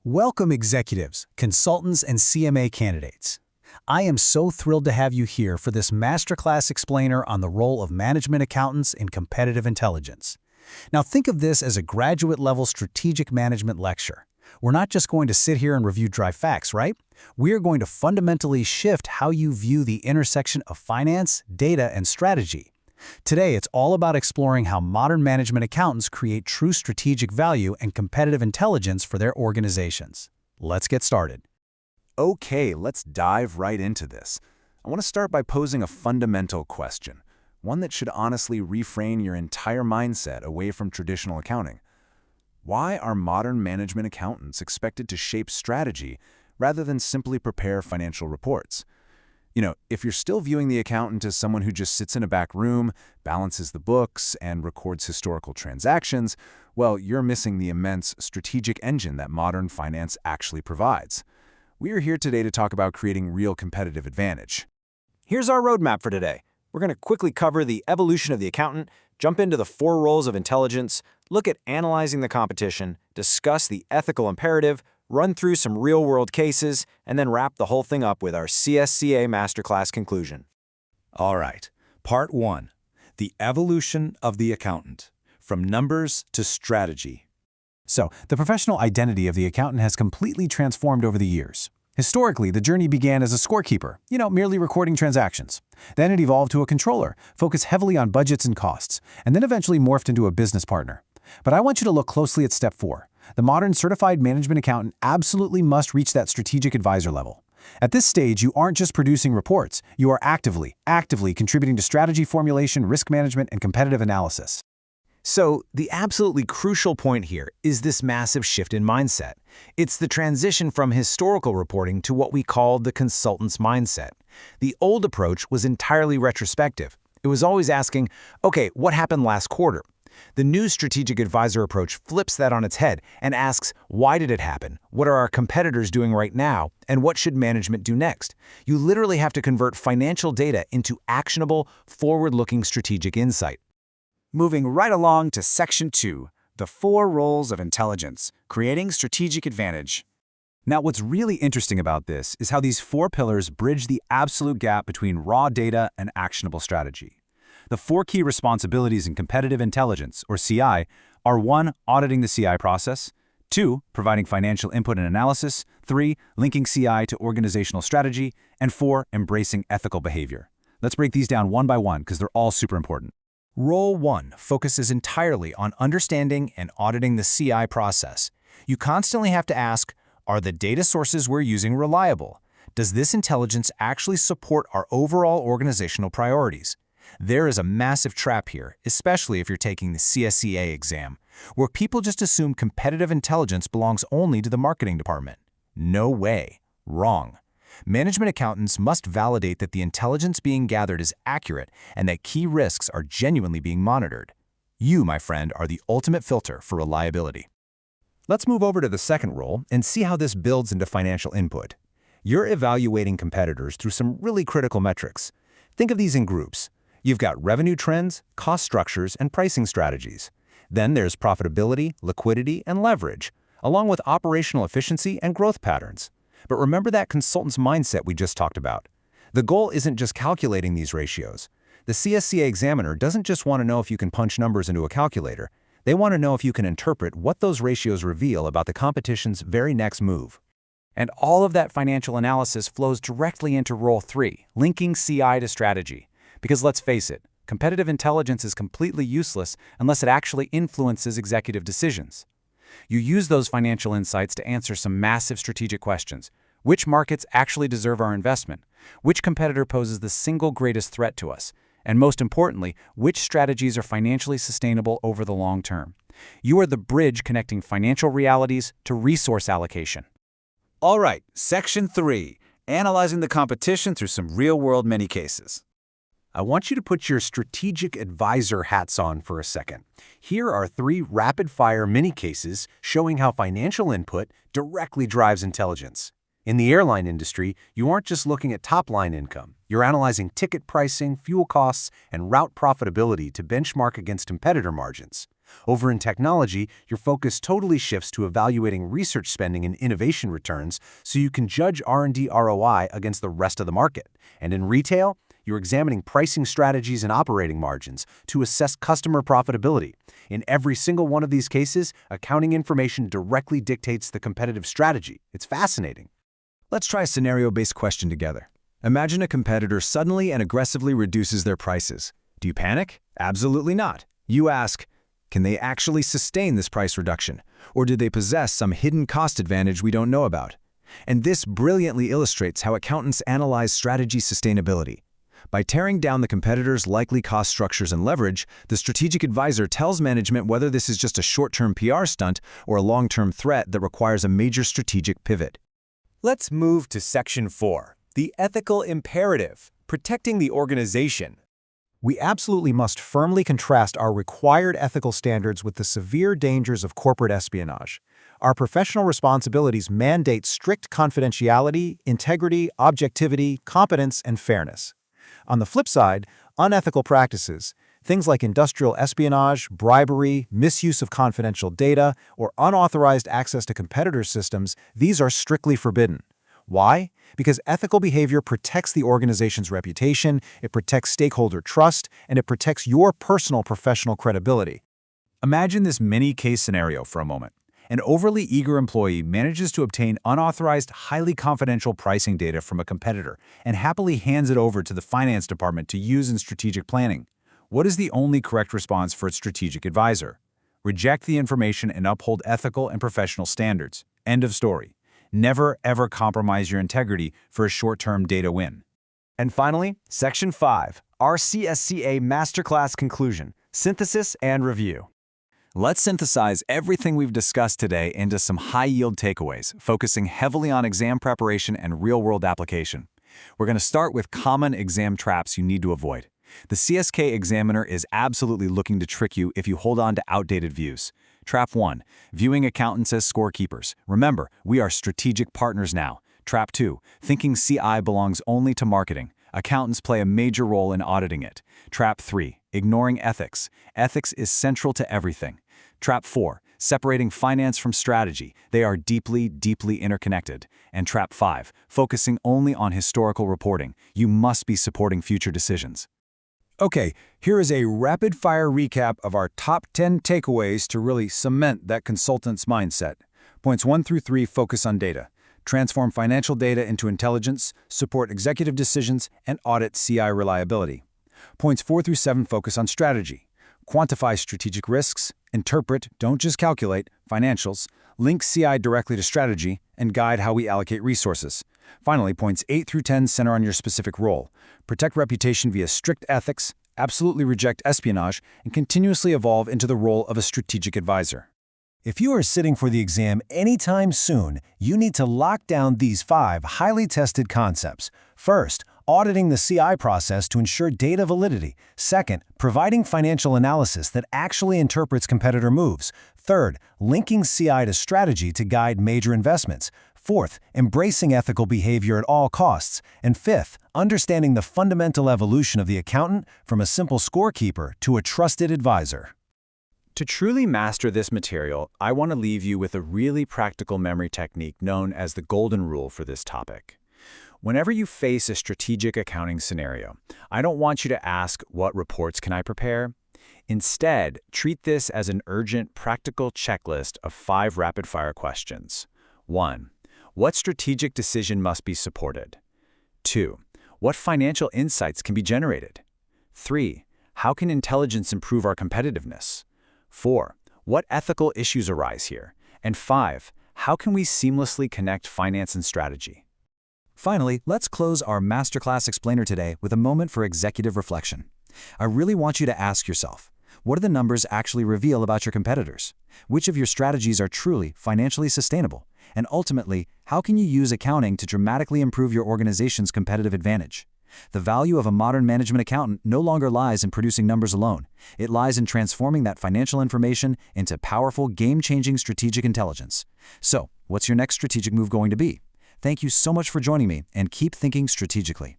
Welcome executives, consultants, and CMA candidates. I am so thrilled to have you here for this masterclass explainer on the role of management accountants in competitive intelligence. Now think of this as a graduate-level strategic management lecture. We're not just going to sit here and review dry facts, right? We are going to fundamentally shift how you view the intersection of finance, data, and strategy. Today, it's all about exploring how modern management accountants create true strategic value and competitive intelligence for their organizations. Let's get started. Okay, let's dive right into this. I want to start by posing a fundamental question, one that should honestly reframe your entire mindset away from traditional accounting. Why are modern management accountants expected to shape strategy rather than simply prepare financial reports? If you're still viewing the accountant as someone who just sits in a back room, balances the books, and records historical transactions, well, you're missing the immense strategic engine that modern finance actually provides. We are here today to talk about creating real competitive advantage. Here's our roadmap for today. We're going to quickly cover the evolution of the accountant, jump into the 4 roles of intelligence, look at analyzing the competition, discuss the ethical imperative, run through some real-world cases, and then wrap the whole thing up with our CSCA Masterclass conclusion. All right, Part 1, the evolution of the accountant, from numbers to strategy. So, the professional identity of the accountant has completely transformed over the years. Historically, the journey began as a scorekeeper, merely recording transactions. Then it evolved to a controller, focused heavily on budgets and costs, and then eventually morphed into a business partner. But I want you to look closely at step 4. The modern certified management accountant absolutely must reach that strategic advisor level. At this stage, you aren't just producing reports, you are actively contributing to strategy formulation, risk management, and competitive analysis. So, the absolutely crucial point here is this massive shift in mindset. It's the transition from historical reporting to what we call the consultant's mindset. The old approach was entirely retrospective. It was always asking, okay, what happened last quarter? The new strategic advisor approach flips that on its head and asks, why did it happen? What are our competitors doing right now? And what should management do next? You literally have to convert financial data into actionable, forward-looking strategic insight. Moving right along to Section 2, the 4 roles of intelligence, creating strategic advantage. Now, what's really interesting about this is how these 4 pillars bridge the absolute gap between raw data and actionable strategy. The 4 key responsibilities in competitive intelligence, or CI, are 1. Auditing the CI process, 2. Providing financial input and analysis, 3. Linking CI to organizational strategy, and 4. Embracing ethical behavior. Let's break these down one by one because they're all super important. Role 1 focuses entirely on understanding and auditing the CI process. You constantly have to ask, are the data sources we're using reliable? Does this intelligence actually support our overall organizational priorities? There is a massive trap here, especially if you're taking the CSCA exam, where people just assume competitive intelligence belongs only to the marketing department. No way. Wrong. Management accountants must validate that the intelligence being gathered is accurate and that key risks are genuinely being monitored. You, my friend, are the ultimate filter for reliability. Let's move over to the second role and see how this builds into financial input. You're evaluating competitors through some really critical metrics. Think of these in groups. You've got revenue trends, cost structures, and pricing strategies. Then there's profitability, liquidity, and leverage, along with operational efficiency and growth patterns. But remember that consultant's mindset we just talked about. The goal isn't just calculating these ratios. The CSCA examiner doesn't just want to know if you can punch numbers into a calculator. They want to know if you can interpret what those ratios reveal about the competition's very next move. And all of that financial analysis flows directly into Role 3, linking CI to strategy. Because let's face it, competitive intelligence is completely useless unless it actually influences executive decisions. You use those financial insights to answer some massive strategic questions. Which markets actually deserve our investment? Which competitor poses the single greatest threat to us? And most importantly, which strategies are financially sustainable over the long term? You are the bridge connecting financial realities to resource allocation. All right, Section 3, analyzing the competition through some real-world many cases. I want you to put your strategic advisor hats on for a second. Here are 3 rapid-fire mini cases showing how financial input directly drives intelligence. In the airline industry, you aren't just looking at top-line income. You're analyzing ticket pricing, fuel costs, and route profitability to benchmark against competitor margins. Over in technology, your focus totally shifts to evaluating research spending and innovation returns so you can judge R&D ROI against the rest of the market. And in retail, you're examining pricing strategies and operating margins to assess customer profitability. In every single one of these cases, accounting information directly dictates the competitive strategy. It's fascinating. Let's try a scenario-based question together. Imagine a competitor suddenly and aggressively reduces their prices. Do you panic? Absolutely not. You ask, can they actually sustain this price reduction? Or do they possess some hidden cost advantage we don't know about? And this brilliantly illustrates how accountants analyze strategy sustainability. By tearing down the competitor's likely cost structures and leverage, the strategic advisor tells management whether this is just a short-term PR stunt or a long-term threat that requires a major strategic pivot. Let's move to Section 4, the ethical imperative, protecting the organization. We absolutely must firmly contrast our required ethical standards with the severe dangers of corporate espionage. Our professional responsibilities mandate strict confidentiality, integrity, objectivity, competence, and fairness. On the flip side, unethical practices, things like industrial espionage, bribery, misuse of confidential data, or unauthorized access to competitors' systems, these are strictly forbidden. Why? Because ethical behavior protects the organization's reputation, it protects stakeholder trust, and it protects your personal professional credibility. Imagine this mini-case scenario for a moment. An overly eager employee manages to obtain unauthorized, highly confidential pricing data from a competitor and happily hands it over to the finance department to use in strategic planning. What is the only correct response for its strategic advisor? Reject the information and uphold ethical and professional standards. End of story. Never, ever compromise your integrity for a short-term data win. And finally, Section 5, our CSCA Masterclass conclusion, synthesis and review. Let's synthesize everything we've discussed today into some high-yield takeaways, focusing heavily on exam preparation and real-world application. We're going to start with common exam traps you need to avoid. The CSK examiner is absolutely looking to trick you if you hold on to outdated views. Trap 1. Viewing accountants as scorekeepers. Remember, we are strategic partners now. Trap 2. Thinking CI belongs only to marketing. Accountants play a major role in auditing it. Trap 3. Ignoring ethics. Ethics is central to everything. Trap 4. Separating finance from strategy. They are deeply, deeply interconnected. And Trap 5. Focusing only on historical reporting. You must be supporting future decisions. Okay, here is a rapid-fire recap of our top 10 takeaways to really cement that consultant's mindset. Points 1 through 3 focus on data. Transform financial data into intelligence, support executive decisions, and audit CI reliability. Points 4 through 7 focus on strategy. Quantify strategic risks, interpret, don't just calculate, financials, link CI directly to strategy, and guide how we allocate resources. Finally, points 8 through 10 center on your specific role. Protect reputation via strict ethics, absolutely reject espionage, and continuously evolve into the role of a strategic advisor. If you are sitting for the exam anytime soon, you need to lock down these 5 highly tested concepts. First, auditing the CI process to ensure data validity. Second, providing financial analysis that actually interprets competitor moves. Third, linking CI to strategy to guide major investments. Fourth, embracing ethical behavior at all costs. And fifth, understanding the fundamental evolution of the accountant from a simple scorekeeper to a trusted advisor. To truly master this material, I want to leave you with a really practical memory technique known as the golden rule for this topic. Whenever you face a strategic accounting scenario, I don't want you to ask, what reports can I prepare? Instead, treat this as an urgent, practical checklist of 5 rapid-fire questions. 1. What strategic decision must be supported? 2. What financial insights can be generated? 3. How can intelligence improve our competitiveness? 4. What ethical issues arise here? And 5. How can we seamlessly connect finance and strategy? Finally, let's close our Masterclass Explainer today with a moment for executive reflection. I really want you to ask yourself, what do the numbers actually reveal about your competitors? Which of your strategies are truly financially sustainable? And ultimately, how can you use accounting to dramatically improve your organization's competitive advantage? The value of a modern management accountant no longer lies in producing numbers alone. It lies in transforming that financial information into powerful, game-changing strategic intelligence. So, what's your next strategic move going to be? Thank you so much for joining me, and keep thinking strategically.